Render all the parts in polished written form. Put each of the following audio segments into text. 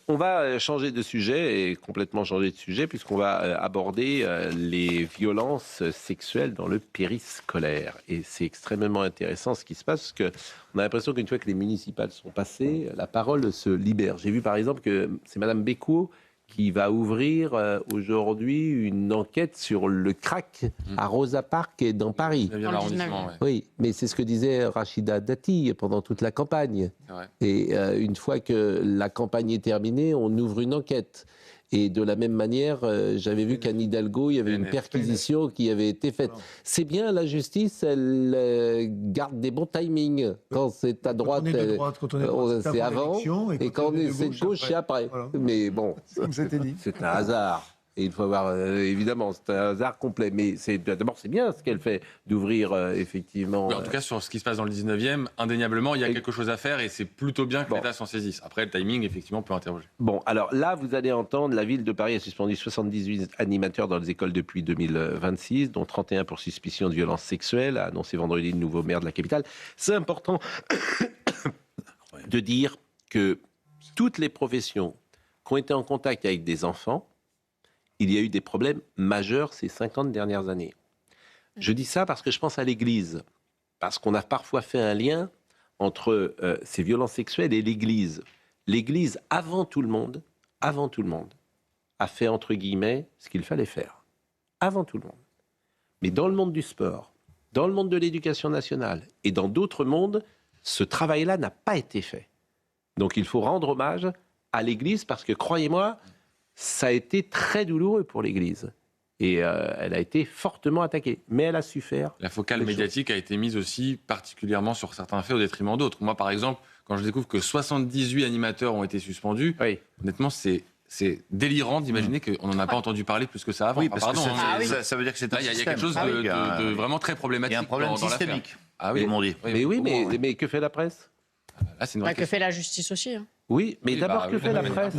On va changer de sujet, et complètement changer de sujet, puisqu'on va aborder les violences sexuelles dans le périscolaire. Et c'est extrêmement intéressant ce qui se passe, parce qu'on a l'impression qu'une fois que les municipales sont passées, la parole se libère. J'ai vu par exemple que c'est Madame Bécaud qui va ouvrir aujourd'hui une enquête sur le crack à Rosa Parks et dans Paris. Dans l'arrondissement, ouais. Oui, mais c'est ce que disait Rachida Dati pendant toute la campagne. Et une fois que la campagne est terminée, on ouvre une enquête. Et de la même manière, j'avais vu qu'à Hidalgo, il y avait une perquisition qui avait été faite. C'est bien, la justice, elle garde des bons timings. Quand c'est à droite, c'est avant, et quand c'est de gauche, c'est après. Voilà. Mais bon, c'est un hasard. Et il faut avoir, évidemment, c'est un hasard complet. Mais d'abord, c'est bien ce qu'elle fait, d'ouvrir, effectivement... Oui, en tout cas, sur ce qui se passe dans le 19e, indéniablement, il y a quelque chose à faire et c'est plutôt bien que l'État s'en saisisse. Après, le timing, effectivement, peut interroger. Bon, alors là, vous allez entendre, la ville de Paris a suspendu 78 animateurs dans les écoles depuis 2026, dont 31 pour suspicion de violence sexuelle, a annoncé vendredi le nouveau maire de la capitale. C'est important de dire que toutes les professions qui ont été en contact avec des enfants, il y a eu des problèmes majeurs ces 50 dernières années. Je dis ça parce que je pense à l'Église, parce qu'on a parfois fait un lien entre ces violences sexuelles et l'Église. L'Église, avant tout le monde, a fait, entre guillemets, ce qu'il fallait faire. Avant tout le monde. Mais dans le monde du sport, dans le monde de l'éducation nationale et dans d'autres mondes, ce travail-là n'a pas été fait. Donc il faut rendre hommage à l'Église parce que, croyez-moi, ça a été très douloureux pour l'Église. Et elle a été fortement attaquée. Mais elle a su faire. La focale médiatique a été mise aussi particulièrement sur certains faits au détriment d'autres. Moi, par exemple, quand je découvre que 78 animateurs ont été suspendus, honnêtement, c'est délirant d'imaginer qu'on n'en a pas entendu parler plus que ça avant. Oui, parce que ça veut dire que c'est un système. Il y a quelque chose de de vraiment très problématique. Il y a un problème systémique. Ah oui, mon Dieu. Mais que fait la presse ? Là, c'est une vraie que fait la justice aussi. Oui, mais d'abord, que fait la presse ?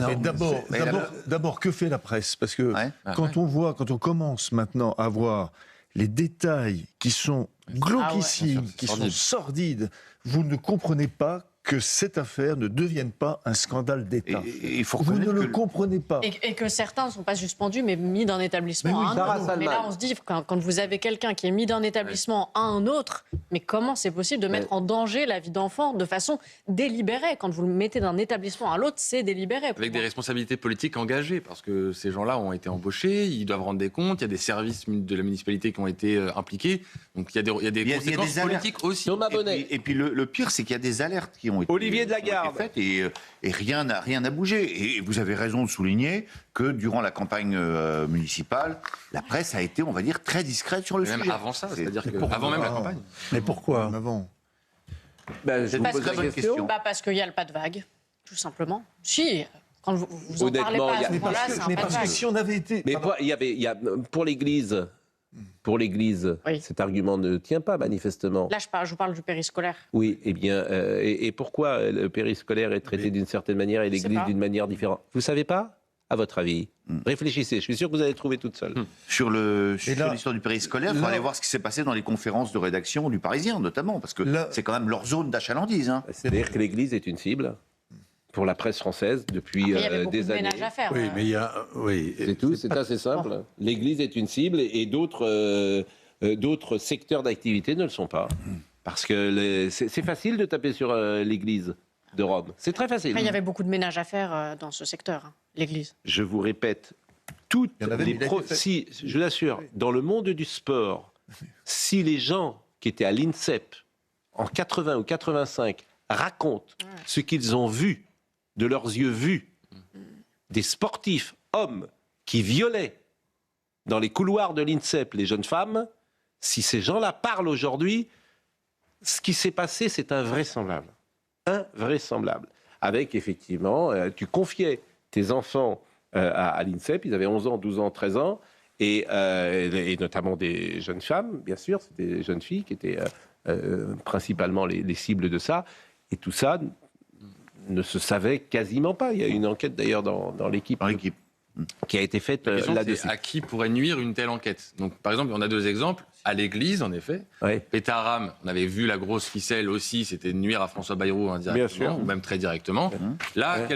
D'abord, que fait la presse ? Parce que quand on commence maintenant à voir les détails qui sont glauquissimes, qui sont sordides, vous ne comprenez pas que cette affaire ne devienne pas un scandale d'État. Vous ne le comprenez pas. Et que certains ne sont pas suspendus, mais mis d'un établissement à un autre. Mais là, on se dit, quand vous avez quelqu'un qui est mis d'un établissement à un autre, mais comment c'est possible de mettre en danger la vie d'enfant de façon délibérée ? Quand vous le mettez d'un établissement à l'autre, c'est délibéré. Avec des responsabilités politiques engagées, parce que ces gens-là ont été embauchés, ils doivent rendre des comptes, il y a des services de la municipalité qui ont été impliqués, donc il y a des conséquences politiques aussi. Et puis le pire, c'est qu'il y a des alertes qui ont été Olivier de Lagarde. faites et rien n'a bougé. Et vous avez raison de souligner que durant la campagne municipale, la presse a été, on va dire, très discrète sur le sujet. Même avant ça, c'est-à-dire avant même la campagne. Mais pourquoi avant Je vous pose la question. Parce qu'il y a le pas de vague, tout simplement. Si, quand vous en parlez pas à ce moment-là, c'est un pas de parce vague. que si on avait été... Mais pour l'Église, cet argument ne tient pas, manifestement. Là, je vous parle du périscolaire. Oui, eh bien, et pourquoi le périscolaire est traité d'une certaine manière et l'Église d'une manière différente ? Vous ne savez pas ? À votre avis ? Réfléchissez, je suis sûr que vous allez trouver toute seule. Sur l'histoire du périscolaire, il faut aller voir ce qui s'est passé dans les conférences de rédaction du Parisien, notamment, parce que c'est quand même leur zone d'achalandise. C'est-à-dire que l'Église est une cible pour la presse française depuis des années. Il y avait beaucoup de ménage à faire. Oui, mais il y a... C'est tout, c'est assez simple. L'Église est une cible et d'autres secteurs d'activité ne le sont pas. Parce que c'est facile de taper sur l'Église de Rome. C'est très facile. Après, il y avait beaucoup de ménage à faire dans ce secteur, l'Église. Je vous répète, si, je l'assure, dans le monde du sport, si les gens qui étaient à l'INSEP en 80 ou 85 racontent ce qu'ils ont vu, de leurs yeux vus, des sportifs hommes qui violaient dans les couloirs de l'INSEP les jeunes femmes, si ces gens-là parlent aujourd'hui, ce qui s'est passé, c'est invraisemblable. Invraisemblable. Avec, effectivement, tu confiais tes enfants à l'INSEP, ils avaient 11 ans, 12 ans, 13 ans, et notamment des jeunes femmes, bien sûr, c'était des jeunes filles qui étaient principalement les cibles de ça, et tout ça ne se savait quasiment pas. Il y a une enquête d'ailleurs dans l'équipe. qui a été faite là-dessus. À qui pourrait nuire une telle enquête? Donc, par exemple, on a 2 exemples. À l'église, en effet. Pétaram, on avait vu la grosse ficelle aussi, c'était de nuire à François Bayrou indirectement, ou même très directement. Là,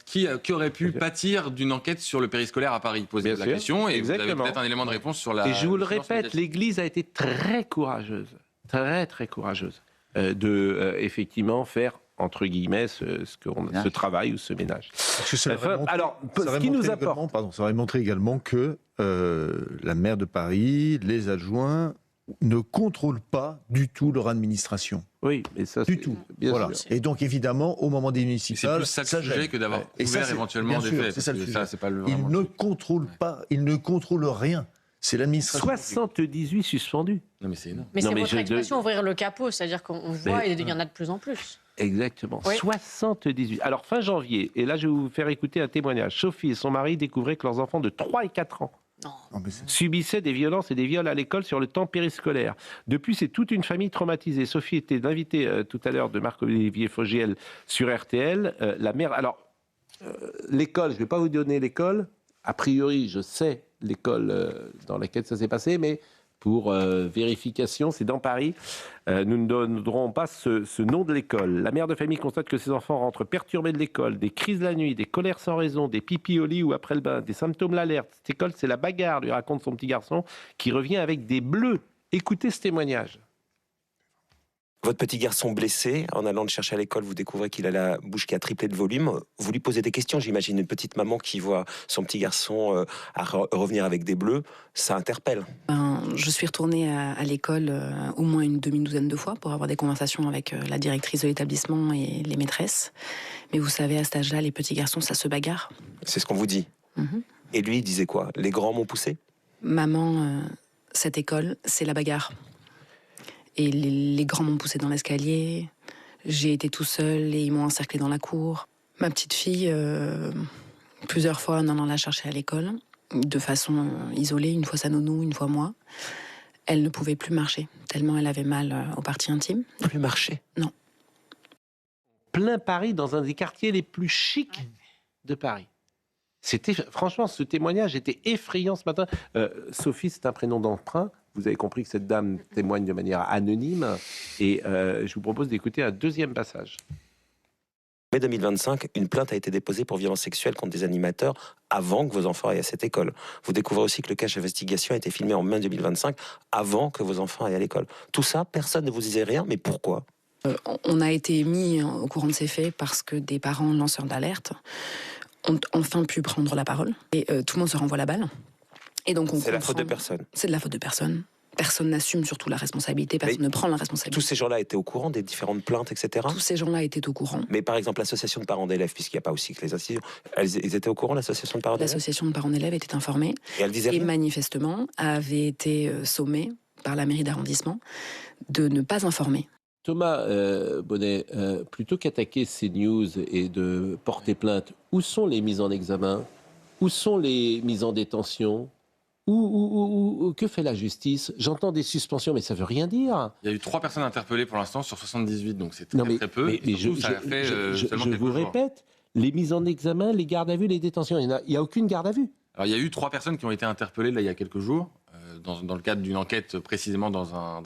qui aurait pu pâtir d'une enquête sur le périscolaire à Paris? Posez la question, et vous avez peut-être un élément de réponse sur la... Et je vous le répète, l'église a été très courageuse, très courageuse, effectivement faire entre guillemets ce travail ou ce ménage. Ça aurait montré également que la maire de Paris, les adjoints ne contrôlent pas du tout leur administration. Oui, mais ça du tout. Voilà. Et donc évidemment, au moment des municipales, c'est plus ça le sujet que d'avoir couvert éventuellement des faits. C'est ça le sujet. Ils ne contrôlent pas, ils ne contrôlent rien. C'est l'administration. 78 suspendus. Non, mais c'est énorme. Mais c'est votre expression, ouvrir le capot, c'est-à-dire qu'on voit, il y en a de plus en plus. Exactement, 78. Alors, fin janvier, et là, je vais vous faire écouter un témoignage. Sophie et son mari découvraient que leurs enfants de 3 et 4 ans subissaient des violences et des viols à l'école sur le temps périscolaire. Depuis, c'est toute une famille traumatisée. Sophie était l'invitée tout à l'heure de Marc-Olivier Fogiel sur RTL. La mère... Alors, l'école, je ne vais pas vous donner l'école. A priori, je sais l'école dans laquelle ça s'est passé, mais pour vérification, c'est dans Paris. Nous ne donnerons pas ce nom de l'école. La mère de famille constate que ses enfants rentrent perturbés de l'école, des crises la nuit, des colères sans raison, des pipis au lit ou après le bain, des symptômes l'alerte. Cette école, c'est la bagarre, lui raconte son petit garçon, qui revient avec des bleus. Écoutez ce témoignage. Votre petit garçon blessé, en allant le chercher à l'école, vous découvrez qu'il a la bouche qui a triplé de volume. Vous lui posez des questions, j'imagine une petite maman qui voit son petit garçon revenir avec des bleus, ça interpelle. Je suis retournée à l'école au moins une demi-douzaine de fois pour avoir des conversations avec la directrice de l'établissement et les maîtresses. Mais vous savez, à cet âge-là, les petits garçons, ça se bagarre. C'est ce qu'on vous dit. Et lui, il disait quoi? Les grands m'ont poussé? Maman, cette école, c'est la bagarre. Et les grands m'ont poussé dans l'escalier, j'ai été tout seul et ils m'ont encerclé dans la cour. Ma petite fille, plusieurs fois en allant la chercher à l'école, de façon isolée, une fois sa nounou, une fois moi, elle ne pouvait plus marcher, tellement elle avait mal aux parties intimes. Plus marcher? Non. Plein Paris, dans un des quartiers les plus chics de Paris. Franchement, ce témoignage était effrayant ce matin. Sophie, c'est un prénom d'emprunt. Vous avez compris que cette dame témoigne de manière anonyme. Et je vous propose d'écouter un deuxième passage. En mai 2025, une plainte a été déposée pour violence sexuelle contre des animateurs avant que vos enfants aillent à cette école. Vous découvrez aussi que le cache d'investigation a été filmé en mai 2025 avant que vos enfants aillent à l'école. Tout ça, personne ne vous disait rien, mais pourquoi? On a été mis au courant de ces faits parce que des parents lanceurs d'alerte ont enfin pu prendre la parole. Et tout le monde se renvoie la balle. Et donc c'est la faute de personne. C'est de la faute de personne. Personne n'assume surtout la responsabilité, personne ne prend la responsabilité. Tous ces gens-là étaient au courant des différentes plaintes, etc. Tous ces gens-là étaient au courant. Mais par exemple, l'association de parents d'élèves, puisqu'il n'y a pas aussi que les institutions, ils étaient au courant, l'association de parents d'élèves? L'association de parents d'élèves était informée. Et elle disait rien. Manifestement avait été sommée par la mairie d'arrondissement de ne pas informer. Thomas Bonnet, plutôt qu'attaquer ces news et de porter plainte, où sont les mises en examen? Où sont les mises en détention? Que fait la justice? J'entends des suspensions, mais ça ne veut rien dire. Il y a eu 3 personnes interpellées pour l'instant sur 78, donc c'est très peu. Mais je vous répète, les mises en examen, les gardes à vue, les détentions, il n'y a aucune garde à vue. Alors, il y a eu 3 personnes qui ont été interpellées là, il y a quelques jours, dans le cadre d'une enquête précisément dans un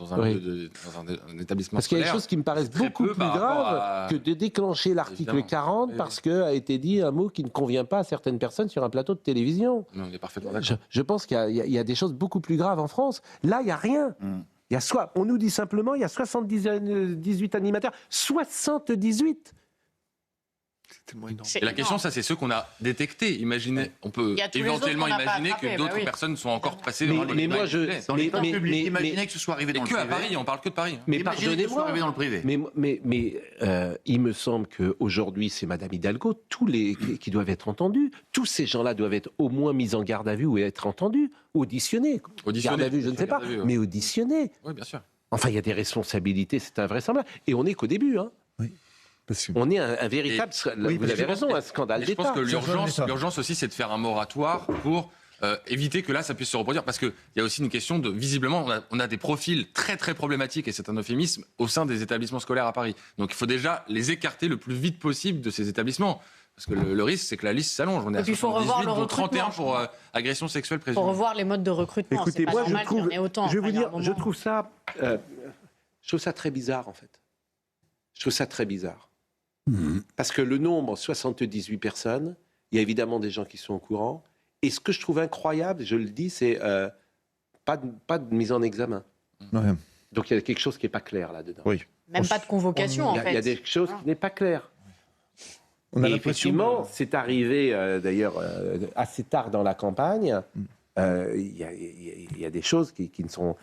établissement parce qu'il y a des scolaire. choses qui me paraissent beaucoup plus graves que de déclencher l'article 40 parce qu'a été dit un mot qui ne convient pas à certaines personnes sur un plateau de télévision. Non, on est parfaitement d'accord. Je pense qu'il y a des choses beaucoup plus graves en France. Là, il n'y a rien. On nous dit simplement il y a 78 animateurs. 78! Et la question, ça, c'est ceux qu'on a détectés. Imaginez, on peut éventuellement imaginer que d'autres personnes sont encore passées dans l'école public. Imaginez que ce soit arrivé dans le privé. Que à Paris, on parle que de Paris. Mais pardonnez-moi, arrivé dans le privé. Mais il me semble qu'aujourd'hui, c'est Madame Hidalgo, qui doivent être entendus. Tous ces gens-là doivent être au moins mis en garde à vue ou être entendus, auditionnés. Garde à vue, je ne sais pas, mais auditionnés. Oui, bien sûr. Enfin, il y a des responsabilités, c'est invraisemblable. Et on n'est qu'au début, hein. Oui. On est un véritable, vous avez raison, un scandale d'État. Je pense que l'urgence aussi, c'est de faire un moratoire pour éviter que là, ça puisse se reproduire. Parce qu'il y a aussi une question de, visiblement, on a des profils très très problématiques, et c'est un euphémisme, au sein des établissements scolaires à Paris. Donc il faut déjà les écarter le plus vite possible de ces établissements. Parce que le risque, c'est que la liste s'allonge. On est à 78, dont 31 pour agression sexuelle présumée. Il faut revoir les modes de recrutement. Écoutez, moi, je trouve ça très bizarre, en fait. Je trouve ça très bizarre. Parce que le nombre, 78 personnes, il y a évidemment des gens qui sont au courant. Et ce que je trouve incroyable, je le dis, c'est pas de mise en examen. Ouais. Donc il y a quelque chose qui n'est pas clair là-dedans. Oui. Même pas de convocation, en fait. Il y a des choses qui n'est pas claires. Et effectivement, c'est arrivé d'ailleurs assez tard dans la campagne. Il y a des choses qui ne sont...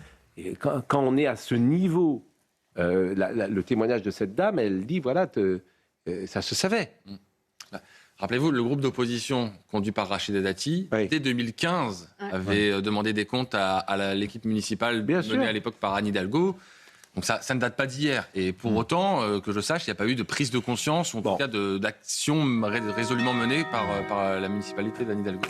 Quand on est à ce niveau, le témoignage de cette dame, elle dit, voilà, ça se savait. Rappelez-vous, le groupe d'opposition conduit par Rachida Dati, dès 2015, avait demandé des comptes à l'équipe municipale menée à l'époque par Anne Hidalgo. Donc ça ne date pas d'hier. Et pour autant, que je sache, il n'y a pas eu de prise de conscience, ou en tout cas d'action résolument menée par la municipalité d'Anne Hidalgo.